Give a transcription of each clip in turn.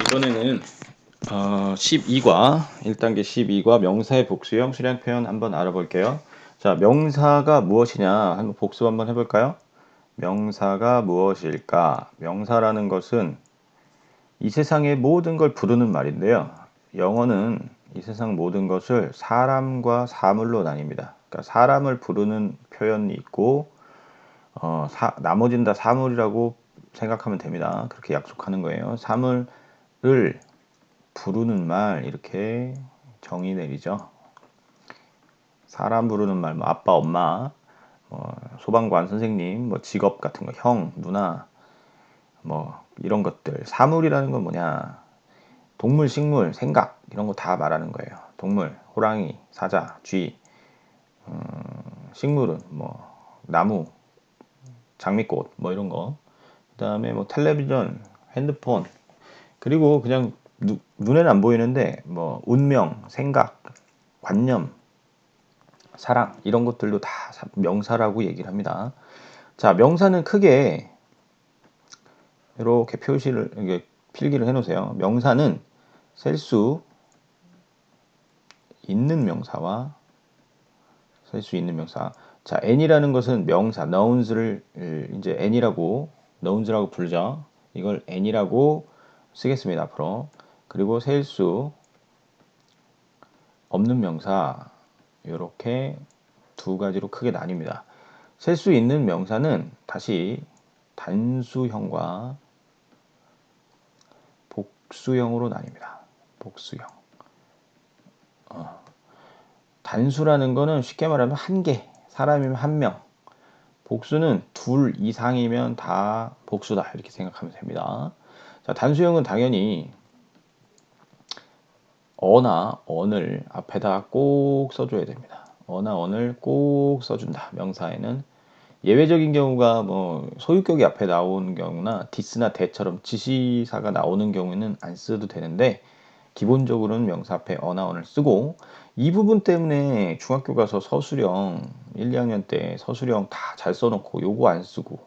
이번에는 12과 1단계 12과 명사의 복수형 수량 표현 한번 알아볼게요. 자, 명사가 무엇이냐 한번 복습 한번 해볼까요? 명사가 무엇일까? 명사라는 것은 이 세상의 모든 걸 부르는 말인데요. 영어는 이 세상 모든 것을 사람과 사물로 나뉩니다. 그러니까 사람을 부르는 표현이 있고 나머지는 다 사물이라고 생각하면 됩니다. 그렇게 약속하는 거예요. 사물을 부르는 말 이렇게 정의 내리죠. 사람 부르는 말, 뭐 아빠, 엄마, 소방관, 선생님, 뭐 직업 같은 거, 형, 누나, 뭐 이런 것들. 사물이라는 건 뭐냐? 동물, 식물, 생각 이런 거 다 말하는 거예요. 동물, 호랑이, 사자, 쥐. 식물은 뭐 나무, 장미꽃 뭐 이런 거. 그다음에 뭐 텔레비전, 핸드폰. 그리고 그냥 눈에는 안 보이는데 뭐 운명, 생각, 관념, 사랑 이런 것들도 다 명사라고 얘기를 합니다. 자, 명사는 크게 이렇게 표시를 이게 필기를 해 놓으세요. 명사는 셀 수 있는 명사와 셀 수 있는 명사. 자, n이라는 것은 명사 nouns를 이제 nouns라고 부르죠. 이걸 n이라고 쓰겠습니다, 앞으로. 그리고 셀 수 없는 명사 이렇게 두 가지로 크게 나뉩니다. 셀 수 있는 명사는 다시 단수형과 복수형으로 나뉩니다. 복수형. 단수라는 거는 쉽게 말하면 한 개, 사람이면 한 명. 복수는 둘 이상이면 다 복수다. 이렇게 생각하면 됩니다. 자, 단수형은 당연히 어나 언을 앞에다 꼭 써줘야 됩니다. 어나 언을 꼭 써준다. 명사에는 예외적인 경우가 뭐 소유격이 앞에 나오는 경우나 디스나 대처럼 지시사가 나오는 경우에는 안 써도 되는데 기본적으로는 명사 앞에 어나 언을 쓰고 이 부분 때문에 중학교 가서 서술형 1, 2학년 때 서술형 다 잘 써놓고 요거 안 쓰고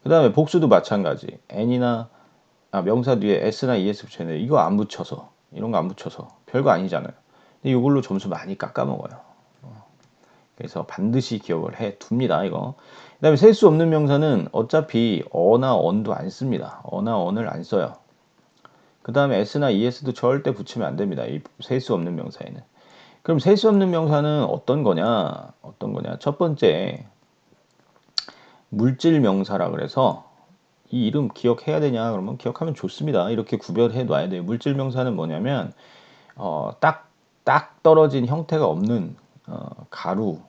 그 다음에 복수도 마찬가지 n이나 명사 뒤에 s나 es 붙였는데 이거 안 붙여서 이런 거 안 붙여서 별거 아니잖아요. 근데 이걸로 점수 많이 깎아먹어요. 그래서 반드시 기억을 해 둡니다, 이거. 그 다음에 셀 수 없는 명사는 어차피 어나 언도 안 씁니다. 어나 언을 안 써요. 그 다음에 s나 es도 절대 붙이면 안 됩니다. 이 셀 수 없는 명사에는. 그럼 셀 수 없는 명사는 어떤 거냐? 어떤 거냐? 첫 번째, 물질 명사라 그래서 이 이름 기억해야 되냐? 그러면 기억하면 좋습니다. 이렇게 구별해 놔야 돼요. 물질 명사는 뭐냐면, 딱 떨어진 형태가 없는, 가루,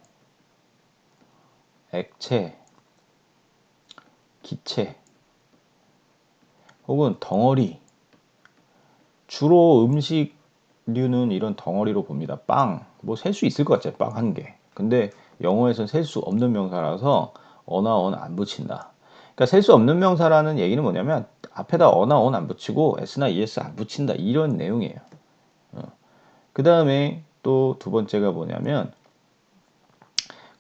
액체, 기체, 혹은 덩어리. 주로 음식류는 이런 덩어리로 봅니다. 빵, 뭐 셀 수 있을 것 같죠. 빵 한 개. 근데 영어에서는 셀 수 없는 명사라서 어나 언 안 붙인다. 그러니까 셀 수 없는 명사라는 얘기는 뭐냐면 앞에다 어나 언 안 붙이고 s나 es 안 붙인다. 이런 내용이에요. 그 다음에 또 두 번째가 뭐냐면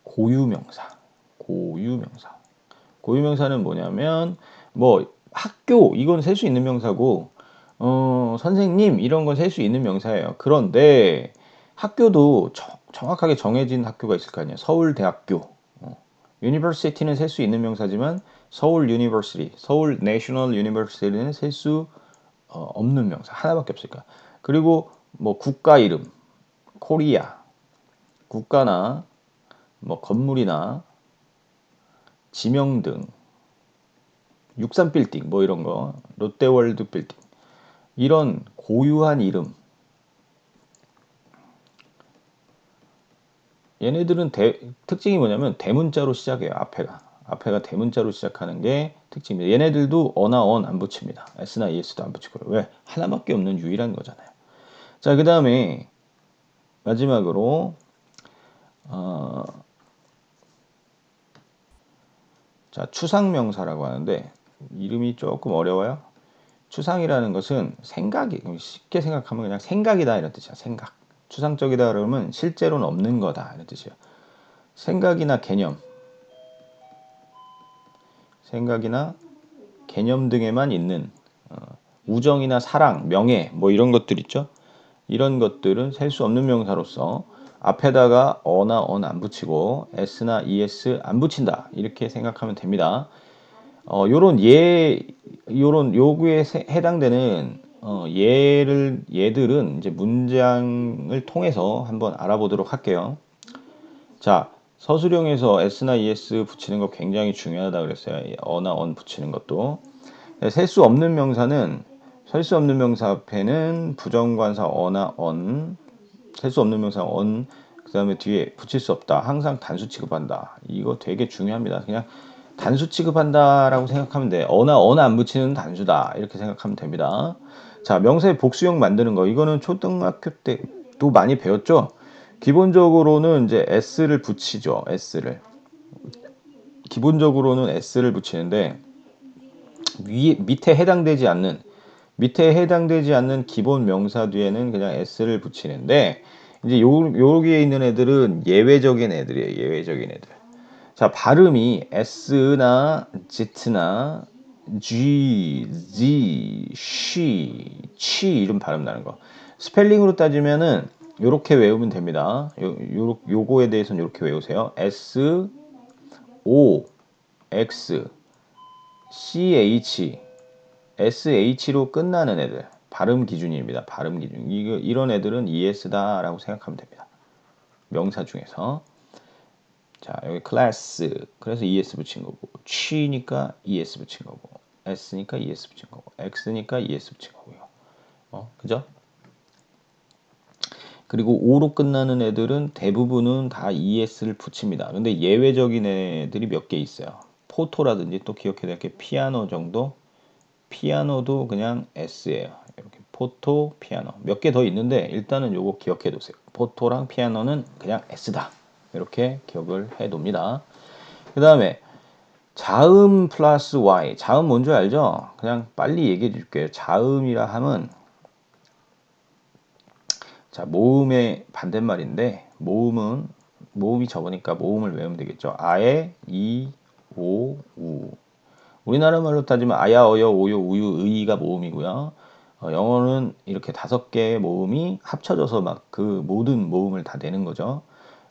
고유명사. 고유명사. 고유명사는 뭐냐면 뭐 학교 이건 셀 수 있는 명사고 선생님 이런 건 셀 수 있는 명사예요. 그런데 학교도 정확하게 정해진 학교가 있을 거 아니에요. 서울대학교. 유니버시티는 셀 수 있는 명사지만 서울 유니버시티, 서울 내셔널 유니버시티는 셀 수 없는 명사 하나밖에 없으니까. 그리고 뭐 국가 이름, 코리아, 국가나 뭐 건물이나 지명 등 63빌딩 뭐 이런 거 롯데월드 빌딩 이런 고유한 이름 얘네들은 특징이 뭐냐면 대문자로 시작해요. 앞에가 대문자로 시작하는 게 특징입니다. 얘네들도 어나 언 안 붙입니다. s나 es도 안 붙이고요. 왜? 하나밖에 없는 유일한 거잖아요. 자, 그 다음에 마지막으로 자, 추상명사라고 하는데 이름이 조금 어려워요. 추상이라는 것은 생각이 쉽게 생각하면 그냥 생각이다 이런 뜻이야. 생각. 추상적이다 그러면 실제로는 없는 거다 이런 뜻이야. 생각이나 생각이나 개념 등에만 있는 우정이나 사랑, 명예 뭐 이런 것들 있죠. 이런 것들은 셀 수 없는 명사로서 앞에다가 어나 언 안 붙이고 s나 es 안 붙인다 이렇게 생각하면 됩니다. 요런 요구에 해당되는 얘들은 이제 문장을 통해서 한번 알아보도록 할게요. 자, 서술형에서 s나 es 붙이는 거 굉장히 중요하다 그랬어요. 어나 언 붙이는 것도. 셀 수 없는 명사는 셀 수 없는 명사 앞에는 부정관사 어나 언, 셀 수 없는 명사 언, 그 다음에 뒤에 붙일 수 없다. 항상 단수 취급한다. 이거 되게 중요합니다. 그냥 단수 취급한다라고 생각하면 돼. 어나 언 안 붙이는 단수다. 이렇게 생각하면 됩니다. 자, 명사의 복수형 만드는 거. 이거는 초등학교 때도 많이 배웠죠? 기본적으로는 이제 s를 붙이죠. s를. 기본적으로는 s를 붙이는데 밑에 해당되지 않는 기본 명사 뒤에는 그냥 s를 붙이는데 이제 여기에 있는 애들은 예외적인 애들이에요. 예외적인 애들. 자, 발음이 s나 z나 g, z, she, chi 이런 발음 나는 거. 스펠링으로 따지면은 요렇게 외우면 됩니다. 요거에 대해서는 요렇게 외우세요. s, o, x, ch, sh로 끝나는 애들. 발음 기준입니다. 발음 기준. 이런 애들은 es다라고 생각하면 됩니다. 명사 중에서. 자, 여기 클래스. 그래서 es 붙인 거고. chi니까 es 붙인 거고. s니까 es 붙인 거고. x니까 es 붙인 거고요. 그죠? 그리고 o로 끝나는 애들은 대부분은 다 es를 붙입니다. 근데 예외적인 애들이 몇 개 있어요. 포토라든지 또 기억해야 될 게 피아노 정도. 피아노도 그냥 s예요. 이렇게 포토, 피아노. 몇 개 더 있는데 일단은 요거 기억해 두세요. 포토랑 피아노는 그냥 s다. 이렇게 기억을 해 둡니다. 그 다음에 자음 플러스 y. 자음 뭔지 알죠? 그냥 빨리 얘기해 줄게요. 자음이라 함은 자, 모음의 반대말인데 모음이 적으니까 모음을 외우면 되겠죠. 아에, 이, 오, 우. 우리나라 말로 따지면 아야, 어여, 오요, 우유, 의가 모음이고요. 영어는 이렇게 5개의 모음이 합쳐져서 막 그 모든 모음을 다 내는 거죠.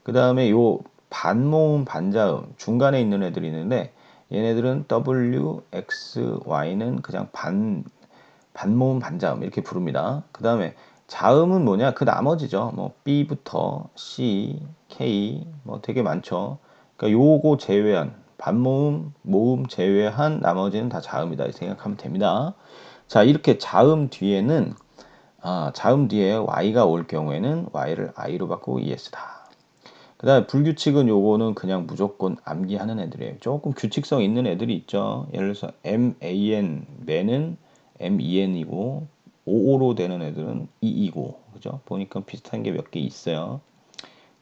그 다음에 요 반모음, 반자음 중간에 있는 애들이 있는데 얘네들은 W, X, Y는 그냥 반모음, 반자음 이렇게 부릅니다. 그 다음에 자음은 뭐냐? 그 나머지죠. 뭐 B부터 C, K 뭐 되게 많죠. 그러니까 요거 제외한 반모음, 모음 제외한 나머지는 다 자음이다 생각하면 됩니다. 자, 이렇게 자음 뒤에 y가 올 경우에는 y를 i로 바꾸고 es다. 그 다음에 불규칙은 요거는 그냥 무조건 암기하는 애들이에요. 조금 규칙성 있는 애들이 있죠. 예를 들어서 man, man은 men이고 o로 되는 애들은 e이고 그죠? 보니까 비슷한 게 몇 개 있어요.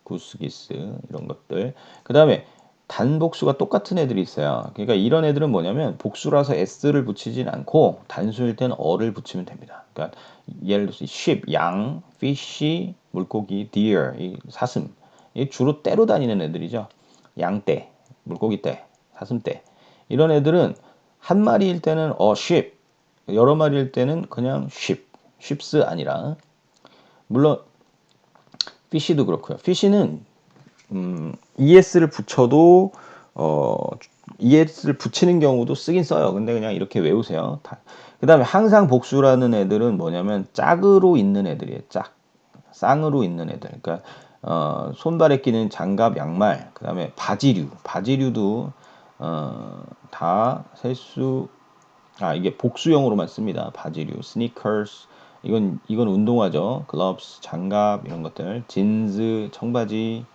구스기스 이런 것들. 그 다음에 단복수가 똑같은 애들이 있어요. 그러니까 이런 애들은 뭐냐면 복수라서 s를 붙이진 않고 단수일 때는 어를 붙이면 됩니다. 그러니까 예를 들어서 sheep, 양, fish, 물고기, deer, 이 사슴. 이 주로 떼로 다니는 애들이죠. 양떼, 물고기떼, 사슴떼. 이런 애들은 한 마리일 때는 sheep, 여러 마리일 때는 그냥 sheeps 아니라 물론 fish도 그렇고요. fish는 es를 붙여도 es를 붙이는 경우도 쓰긴 써요. 근데 그냥 이렇게 외우세요. 그 다음에 항상 복수라는 애들은 뭐냐면 짝으로 있는 애들이에요. 쌍으로 있는 애들. 그러니까 손발에 끼는 장갑, 양말, 그 다음에 바지류도 다 이게 복수형으로만 씁니다. 바지류, 스니커스, 이건 운동화죠. 글러브스, 장갑 이런 것들, 진즈, 청바지,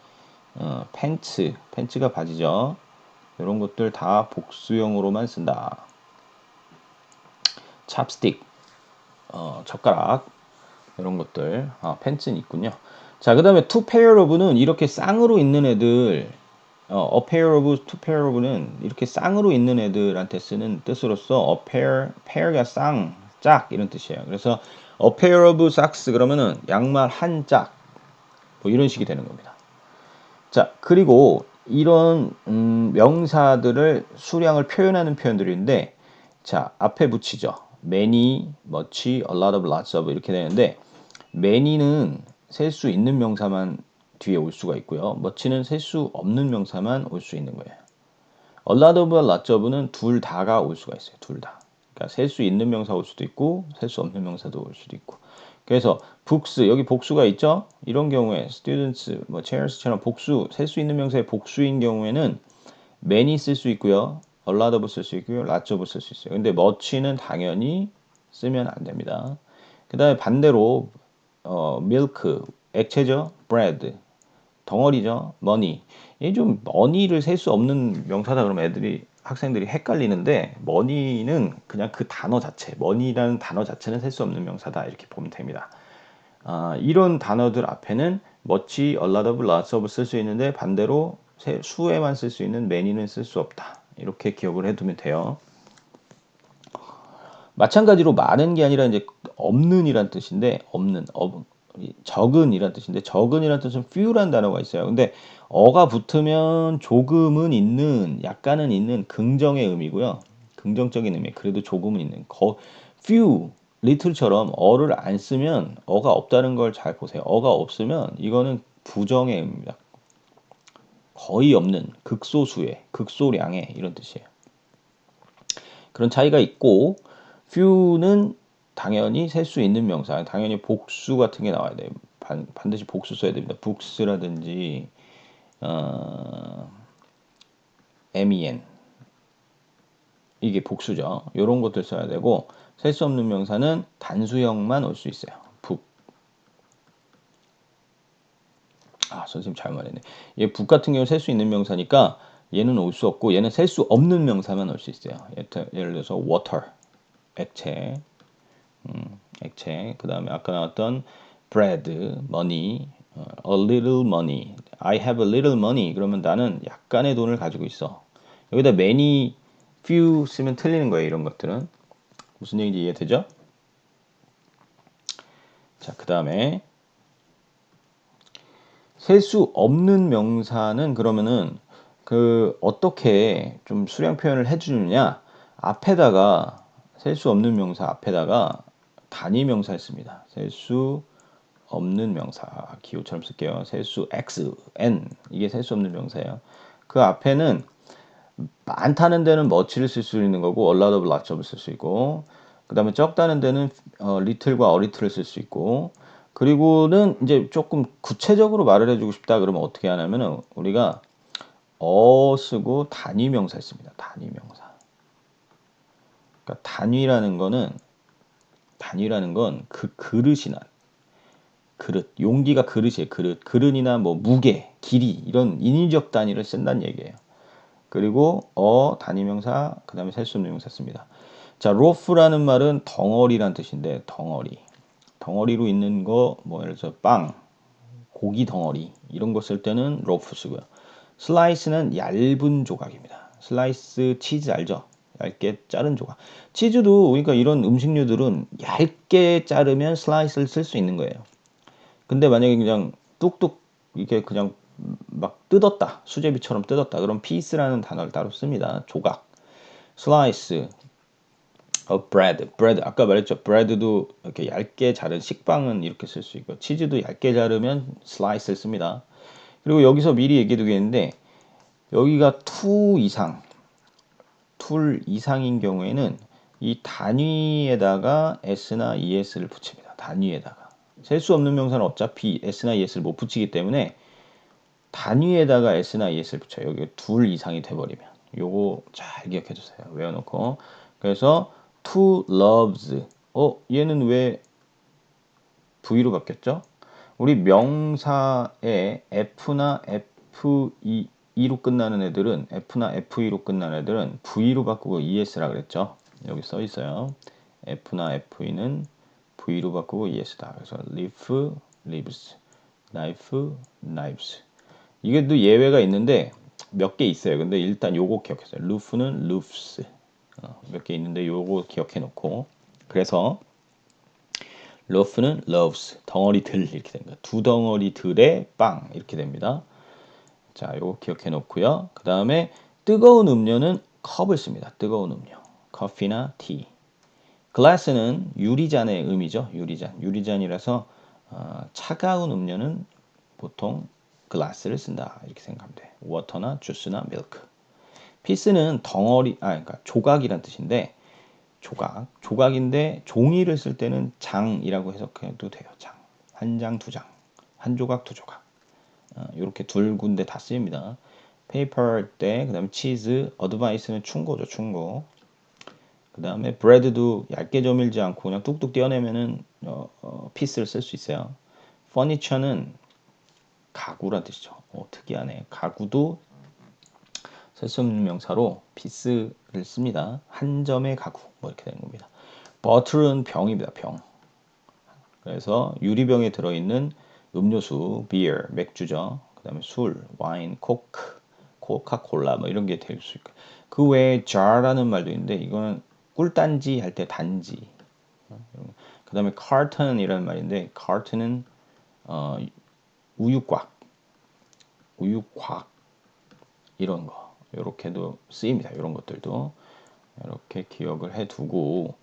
팬츠가 바지죠. 이런 것들 다 복수형으로만 쓴다. 찹스틱, 젓가락 이런 것들, 팬츠는 있군요. 자, 그 다음에 two pair of는 이렇게 쌍으로 있는 애들, a pair of, two pair of는 이렇게 쌍으로 있는 애들한테 쓰는 뜻으로서 pair가 짝 이런 뜻이에요. 그래서 a pair of socks 그러면은 양말 한 짝, 뭐 이런 식이 되는 겁니다. 자, 그리고 이런 명사들을 수량을 표현하는 표현들인데 자, 앞에 붙이죠. many, much, a lot of, lots of 이렇게 되는데 many는 셀 수 있는 명사만 뒤에 올 수가 있고요. much는 셀 수 없는 명사만 올 수 있는 거예요. a lot of, lots of는 둘 다가 올 수가 있어요. 둘 다. 그러니까 셀 수 있는 명사 올 수도 있고 셀 수 없는 명사도 올 수도 있고. 그래서 books 여기 복수가 있죠. 이런 경우에 students, 뭐 chairs처럼 복수 셀 수 있는 명사의 복수인 경우에는 many 쓸 수 있고요. a lot of 쓸 수 있고요. lots of 쓸 수 있어요. 근데 much는 당연히 쓰면 안 됩니다. 그 다음에 반대로 milk 액체죠. bread 덩어리죠. money 이게 좀 money를 셀 수 없는 명사다 그러면 학생들이 헷갈리는데 money는 그냥 그 단어 자체 money라는 단어 자체는 셀 수 없는 명사다 이렇게 보면 됩니다. 이런 단어들 앞에는 much, a lot of, lots of 쓸 수 있는데 반대로 수에만 쓸 수 있는 many는 쓸 수 없다. 이렇게 기억을 해두면 돼요. 마찬가지로 많은 게 아니라 이제 없는이란 뜻인데 적은이란 뜻인데 적은이란 뜻은 few란 단어가 있어요. 근데 어가 붙으면 조금은 있는, 약간은 있는 긍정의 의미고요. 긍정적인 의미. 그래도 조금은 있는. few, little처럼 어를 안 쓰면 어가 없다는 걸 잘 보세요. 어가 없으면 이거는 부정의 의미입니다. 거의 없는, 극소수의, 극소량의 이런 뜻이에요. 그런 차이가 있고 few는 당연히 셀 수 있는 명사, 당연히 복수 같은 게 나와야 돼요. 반드시 복수 써야 됩니다. books라든지 men 이게 복수죠. 이런 것들 써야 되고 셀 수 없는 명사는 단수형만 올 수 있어요. book. 선생님 잘 말했네. 얘 book 같은 경우 셀 수 있는 명사니까 얘는 올 수 없고 얘는 셀 수 없는 명사만 올 수 있어요. 예를 들어서 water 액체, 그 다음에 아까 나왔던 bread, money, a little money, I have a little money. 그러면 나는 약간의 돈을 가지고 있어. 여기다 many, few 쓰면 틀리는 거예요. 이런 것들은. 무슨 얘기인지 이해되죠? 자, 그 다음에 셀 수 없는 명사는 그러면은 어떻게 좀 수량 표현을 해주느냐? 앞에다가 셀 수 없는 명사 앞에다가 단위 명사를 씁니다. 셀 수 없는 명사 기호처럼 쓸게요. 셀 수 x, n 이게 셀 수 없는 명사예요. 그 앞에는 많다는 데는 much를 쓸 수 있는 거고 a lot of, lots of 쓸 수 있고 그 다음에 적다는 데는 little과 a little를 쓸 수 있고 그리고는 이제 조금 구체적으로 말을 해주고 싶다 그러면 어떻게 하냐면은 우리가 쓰고 단위 명사 씁니다. 단위 명사. 그러니까 단위라는 건 그 그릇이나 그릇, 용기가 그릇이에요. 그릇이나 뭐 무게, 길이 이런 인위적 단위를 쓴다는 얘기예요. 그리고 단위명사, 그 다음에 셀 수 없는 명사 씁니다. 자, 로프라는 말은 덩어리란 뜻인데 덩어리로 있는 거, 뭐 예를 들어서 빵, 고기 덩어리 이런 거 쓸 때는 로프 쓰고요. 슬라이스는 얇은 조각입니다. 슬라이스 치즈 알죠? 얇게 자른 조각. 치즈도 그러니까 이런 음식류들은 얇게 자르면 슬라이스를 쓸 수 있는 거예요. 근데 만약에 그냥 뚝뚝 이렇게 그냥 막 뜯었다. 수제비처럼 뜯었다. 그럼 piece라는 단어를 따로 씁니다. 조각. slice of bread. bread 아까 말했죠. bread도 이렇게 얇게 자른 식빵은 이렇게 쓸 수 있고 치즈도 얇게 자르면 slice를 씁니다. 그리고 여기서 미리 얘기해 두겠는데 여기가 2 이상 툴 이상인 경우에는 이 단위에다가 s나 es를 붙입니다. 단위에다가. 셀 수 없는 명사는 어차피 s나 es를 못 붙이기 때문에 단위에다가 s나 es를 붙여요. 여기 2 이상이 돼버리면. 요거 잘 기억해 주세요. 외워놓고. 그래서 two loves. 얘는 왜 V로 바뀌었죠? 우리 명사에 F나 F2로 끝나는 애들은 F나 F2로 끝나는 애들은 V로 바꾸고 ES라 그랬죠. 여기 써 있어요. F나 F2는 V로 바꾸고 ES다. 그래서 leaf, leaves, knife, knives. 이게 또 예외가 있는데 몇 개 있어요. 근데 일단 요거 기억했어요. roof는 roofs. 몇 개 있는데 요거 기억해 놓고 그래서 loaf는 loaves. 덩어리들 이렇게 됩니다. 2 덩어리들의 빵 이렇게 됩니다. 자, 요거 기억해 놓고요. 그 다음에 뜨거운 음료는 컵을 씁니다. 뜨거운 음료. 커피나 티. glass는 유리잔의 의미죠. 유리잔. 유리잔이라서 차가운 음료는 보통 glass를 쓴다. 이렇게 생각하면 돼. water나 주스나 milk. 피스는 덩어리, 그러니까 조각이란 뜻인데 조각인데 종이를 쓸 때는 장이라고 해석해도 돼요. 장. 한 장, 두 장. 한 조각, 두 조각. 이렇게 둘 군데 다 쓰입니다. 페이퍼 때, 그 다음에 치즈, 어드바이스는 충고죠, 충고. 그 다음에 브레드도 얇게 저밀지 않고 그냥 뚝뚝 떼어내면은 피스를 쓸 수 있어요. 퍼니처는 가구란 뜻이죠. 특이하네. 가구도 쓸 수 없는 명사로 피스를 씁니다. 한 점의 가구 뭐 이렇게 되는 겁니다. 버틀은 병입니다. 병. 그래서 유리병에 들어있는 음료수, beer, 맥주죠. 그 다음에 술, 와인, 코크, 코카콜라 뭐 이런 게 될 수 있고 그 외에 jar라는 말도 있는데 이거는 꿀단지 할 때 단지. 그 다음에 carton이라는 말인데 carton은 우유곽, 우유곽 이런 거 이렇게도 쓰입니다. 이런 것들도 이렇게 기억을 해두고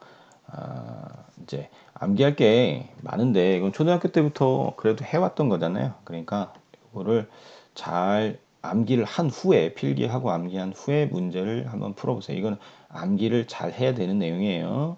이제 암기할 게 많은데 이건 초등학교 때부터 그래도 해왔던 거잖아요. 그러니까 이거를 잘 암기를 한 후에 필기하고 암기한 후에 문제를 한번 풀어보세요. 이건 암기를 잘 해야 되는 내용이에요.